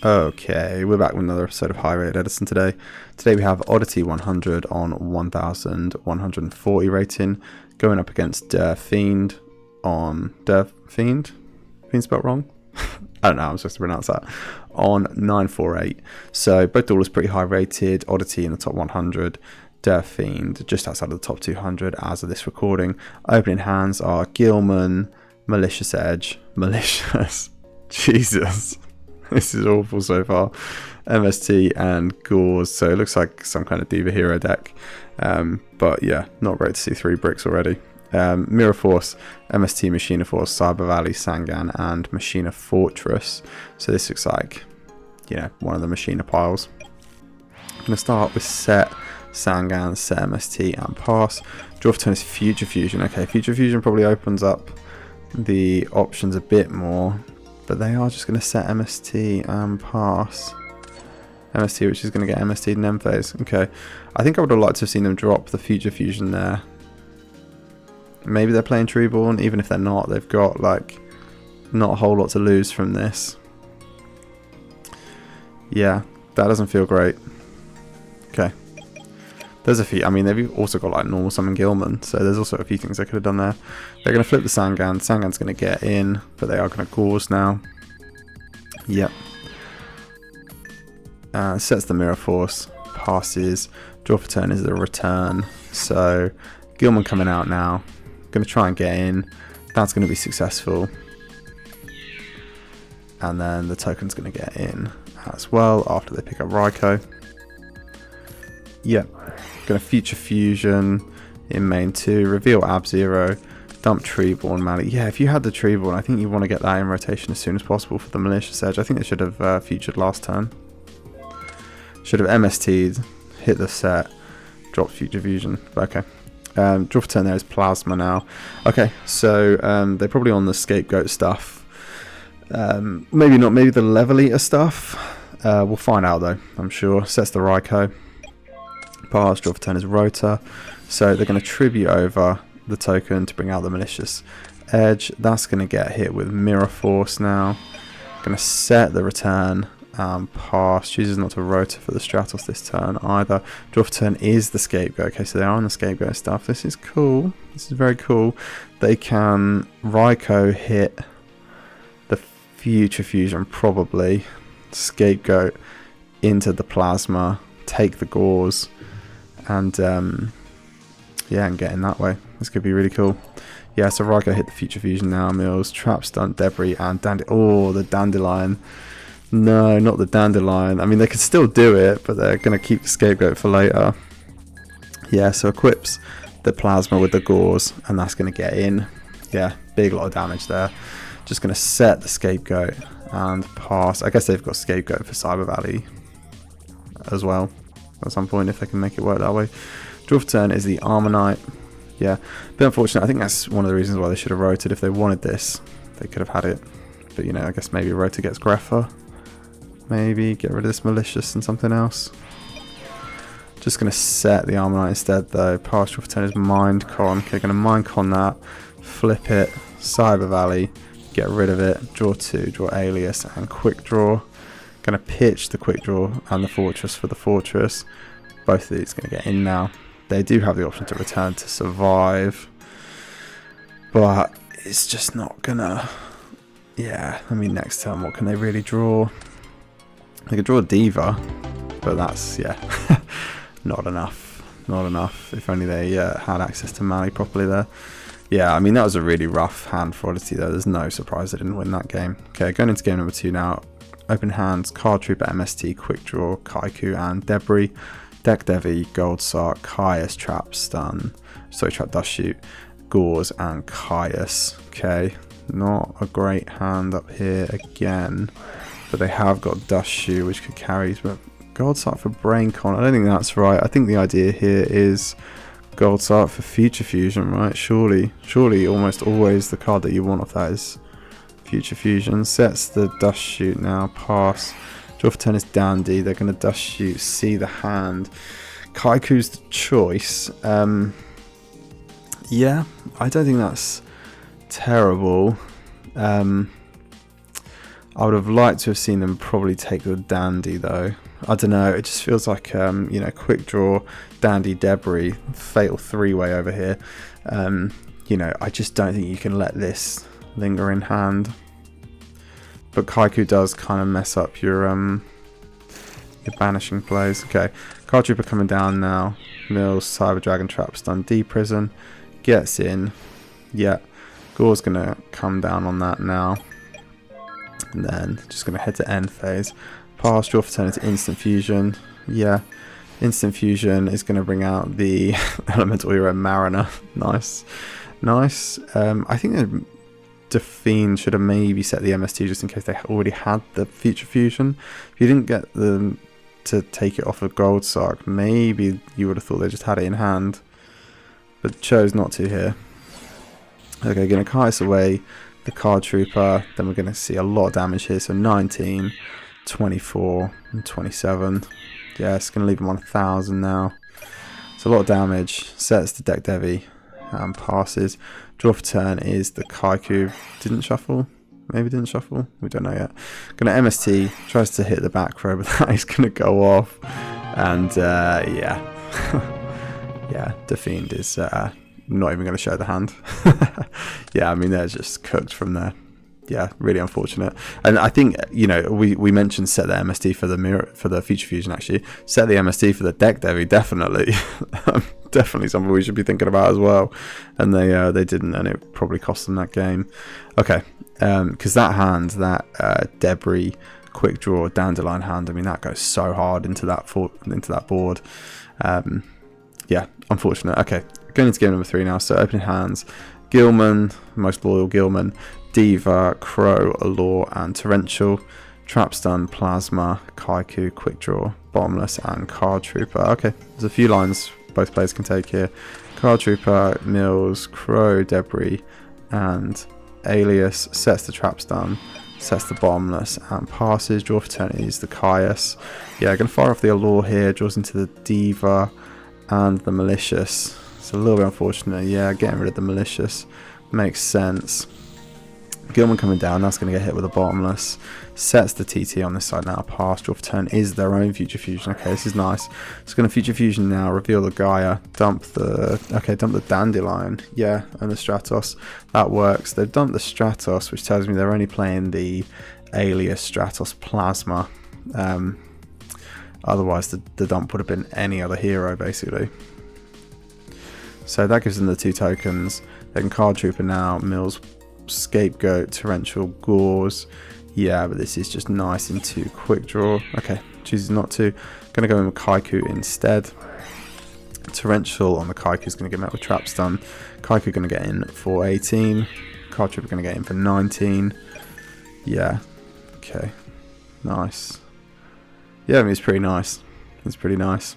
Okay, we're back with another episode of High Rated Edison today. Today we have Oddity 100 on 1140 rating, going up against Fiend on Fiend? Fiend spelled wrong? I don't know, I'm supposed to pronounce that. On 948. So both duelists pretty high rated. Oddity in the top 100. Fiend just outside of the top 200 as of this recording. Opening hands are Gilman, Malicious Edge, Malicious. Jesus. This is awful so far. MST and Gauze. So it looks like some kind of Diva hero deck. But yeah, not great to see 3 bricks already. Mirror Force, MST, Machina Force, Cyber Valley, Sangan, and Machina Fortress. So this looks like, you know, one of the Machina piles. I'm going to start with set Sangan, set MST, and pass. Draw for turn is Future Fusion. Okay, Future Fusion probably opens up the options a bit more, but they are just going to set MST and pass. MST, which is going to get MST and end phase. Okay, I think I would have liked to have seen them drop the Future Fusion there. Maybe they're playing Treeborn. Even if they're not, they've got like not a whole lot to lose from this. Yeah, that doesn't feel great. Okay. There's a few, I mean, they've also got like normal summon Gilman, so there's also a few things they could have done there. They're going to flip the Sangan. Sangan's going to get in, but they are going to Gauze now. Yep. Sets the Mirror Force, passes. Draw for turn is the return. So Gilman coming out now. Going to try and get in. That's going to be successful. And then the token's going to get in as well after they pick up Raikou. Yep. Going to Future Fusion in main 2. Reveal Ab-Zero. Dump Treeborn Mali. Yeah, if you had the Treeborn, I think you want to get that in rotation as soon as possible for the Malicious Edge. I think they should have featured last turn. Should have MST'd, hit the set, dropped Future Fusion. But okay. Draw for turn there is Plasma now. Okay, so they're probably on the Scapegoat stuff. Maybe not, maybe the Level Eater stuff. We'll find out though, I'm sure. Sets the Raikou. Pass, draw for turn is Rota. So they're going to tribute over the token to bring out the Malicious Edge. That's going to get hit with Mirror Force now. Going to set the return. Pass. Chooses not to Rota for the Stratos this turn either. Draw for turn is the Scapegoat. Okay, so they are on the Scapegoat stuff. This is cool. This is very cool. They can Raikou hit the Future Fusion probably. Scapegoat into the Plasma. Take the Gauze. And yeah, and get in that way. This could be really cool. Yeah, so Raikou hit the Future Fusion now. Mills, Trap Stunt, Debris, and oh, the Dandelion. No, not the Dandelion. I mean, they could still do it, but they're going to keep the Scapegoat for later. Yeah, so equips the Plasma with the Gauze, and that's going to get in. Yeah, big lot of damage there. Just going to set the Scapegoat and pass. I guess they've got Scapegoat for Cyber Valley as well at some point if they can make it work that way. Draw for turn is the Armonite. Yeah, bit unfortunate. I think that's one of the reasons why they should have rotated. If they wanted this, they could have had it. But, you know, I guess maybe Rota gets Greffer. Maybe get rid of this Malicious and something else. Just going to set the Armonite instead though. Partial for turn is Mindcon. Okay, going to Mindcon that. Flip it. Cyber Valley. Get rid of it. Draw 2. Draw Alias and Quickdraw. Going to pitch the Quickdraw and the Fortress for the Fortress. Both of these going to get in now. They do have the option to return to survive. But it's just not going to... Yeah, I mean next turn what can they really draw? They could draw a Diva, but that's, yeah, not enough. Not enough. If only they had access to Mali properly there. Yeah, I mean, that was a really rough hand for Oddity, though. There's no surprise they didn't win that game. Okay, going into game number 2 now. Open hands, Card Trooper, MST, Quickdraw, Kaiku, and Debris. Deck Devi, Gold Sark, Caius, Trap, Stun, Trap, Dust Shoot, Gauze, and Caius. Okay, not a great hand up here again. But they have got Dust Shoe, which could carry, but Gold Sark for Brain Con. I don't think that's right. I think the idea here is Gold Sark for Future Fusion, right? Surely almost always the card that you want off that is Future Fusion. Sets the Dust Shoot now. Pass. Draw for turn is Dandy. They're going to Dust Shoot, see the hand. Kaiku's the choice. Yeah, I don't think that's terrible. I would have liked to have seen them probably take the Dandy though. I don't know, it just feels like, you know, quick draw, Dandy, Debris, fatal three-way over here. You know, I just don't think you can let this linger in hand. But Kaiku does kind of mess up your banishing plays. Okay, Card Trooper coming down now. Mills, Cyber Dragon Trap, Stun, D-Prison. Gets in. Yeah, Gore's going to come down on that now. And then just going to head to end phase. Pass, draw for turn into Instant Fusion. Yeah, Instant Fusion is going to bring out the Elemental Hero Mariner. Nice. Nice. I think the Fiend should have maybe set the MST just in case they already had the Future Fusion. If you didn't get them to take it off of Gold Sark, maybe you would have thought they just had it in hand. But chose not to here. Okay, going to Kai's away the Card Trooper. Then we're going to see a lot of damage here. So 19, 24, and 27. Yeah, it's going to leave him on 1,000 now. It's a lot of damage. Sets the Deck Devi and passes. Draw for turn is the Kaiku. Didn't shuffle. Maybe didn't shuffle. We don't know yet. Going to MST. Tries to hit the back row, but that is going to go off. And yeah. Yeah, the Fiend is not even going to show the hand. Yeah, I mean, they're just cooked from there. Yeah, really unfortunate. And I think, you know, we mentioned set the MST for the mirror, for the Future Fusion actually. Set the MST for the Deck Devi, definitely. Definitely something we should be thinking about as well. And they didn't, and it probably cost them that game. Okay, because that hand, that Debris quick draw Dandelion hand, I mean, that goes so hard into that board. Yeah, unfortunate. Okay, going into game number 3 now. So opening hands, Gilman, most loyal Gilman, Diva, Crow, Allure, and Torrential. Trap Stun, Plasma, Kaiku, Quick Draw, Bottomless, and Card Trooper. Okay, there's a few lines both players can take here. Card Trooper, Mills, Crow, Debris, and Alias. Sets the Trap Stun, sets the Bottomless, and passes. Draw for turn is the Caius. Yeah, going to fire off the Allure here. Draws into the Diva and the Malicious. It's a little bit unfortunate. Yeah, getting rid of the Malicious makes sense. Gilman coming down, that's going to get hit with a Bottomless. Sets the TT on this side now. Pass, draw for turn is their own Future Fusion. Okay, this is nice. It's going to Future Fusion now, reveal the Gaia, dump the Dandelion. Yeah, and the Stratos. That works. They've dumped the Stratos, which tells me they're only playing the Alias Stratos Plasma. Otherwise, the dump would have been any other hero, basically. So that gives them the 2 tokens. They can Card Trooper now, Mills, Scapegoat, Torrential, Gores. Yeah, but this is just nice into Quick Draw. Okay, chooses not to. Going to go in with Kaiku instead. Torrential on the Kaiku is going to get met with Trap Stun. Kaiku going to get in for 18. Card Trooper going to get in for 19. Yeah, okay, nice. Yeah, I mean, it's pretty nice. It's pretty nice.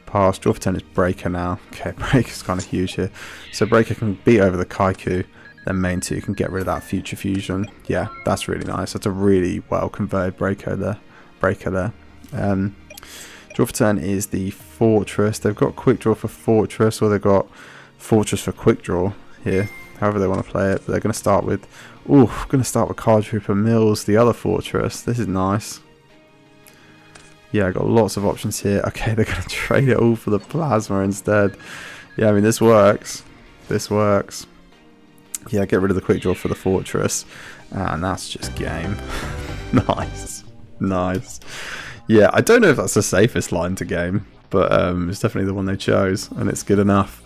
Pass, draw for turn is Breaker now. Okay, Breaker's kind of huge here. So Breaker can beat over the Kaiku. Then main 2 can get rid of that Future Fusion. Yeah, that's really nice. That's a really well converted Breaker there. Draw for turn is the Fortress. They've got Quick Draw for Fortress, or they've got Fortress for Quick Draw here. However they want to play it. But they're going to start with... Ooh, going to start with Card Trooper Mills, the other Fortress. This is nice. Yeah, got lots of options here. Okay, they're going to trade it all for the Plasma instead. Yeah, I mean, this works. This works. Yeah, get rid of the Quick Draw for the Fortress. And that's just game. Nice. Nice. Yeah, I don't know if that's the safest line to game. But it's definitely the one they chose. And it's good enough.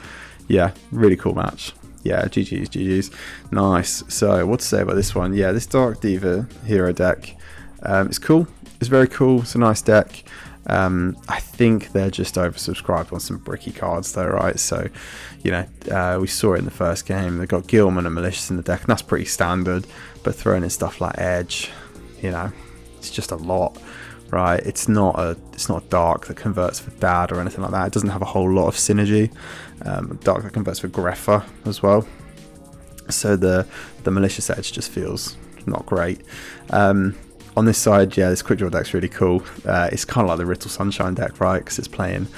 Yeah, really cool match. Yeah, GG's. Nice. So, what to say about this one? Yeah, this Dark Diva hero deck. It's cool. It's very cool. It's a nice deck. I think they're just oversubscribed on some bricky cards though, right? So, you know, we saw it in the first game. They've got Gilman and Malicious in the deck, and that's pretty standard. But throwing in stuff like Edge, you know, it's just a lot, right? It's not Dark that converts for Dad or anything like that. It doesn't have a whole lot of synergy. Dark that converts for Greffa as well. So the Malicious Edge just feels not great. On this side, yeah, this Quick Draw deck's really cool. It's kind of like the Riddle Sunshine deck, right? Because it's playing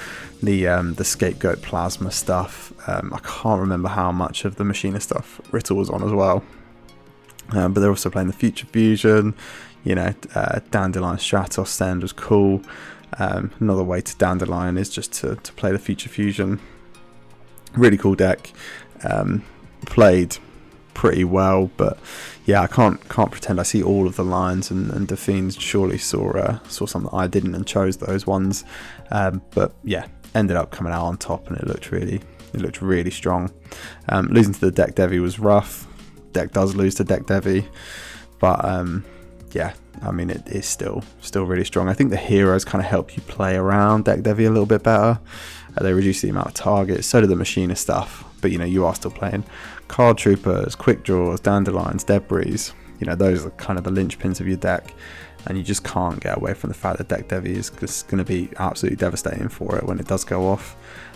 the Scapegoat Plasma stuff. I can't remember how much of the Machina stuff Riddle was on as well. But they're also playing the Future Fusion. You know, Dandelion Stratos Send was cool. Another way to Dandelion is just to play the Future Fusion. Really cool deck. Played pretty well, but yeah, I can't pretend I see all of the lines, and the Fiends surely saw something I didn't and chose those ones. But yeah, ended up coming out on top, and it looked really strong. Losing to the Deck Devi was rough. Deck does lose to Deck Devi, but yeah, I mean, it is still really strong. I think the heroes kind of help you play around Deck Devi a little bit better. They reduce the amount of targets, so do the Machinist stuff, but you know, you are still playing Card Troopers, Quickdraws, Dandelions, Debris. You know, those are kind of the linchpins of your deck, and you just can't get away from the fact that Deck Devi is just going to be absolutely devastating for it when it does go off.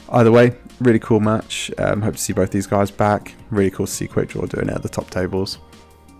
Either way, really cool match. Hope to see both these guys back. Really cool to see Quickdraw doing it at the top tables.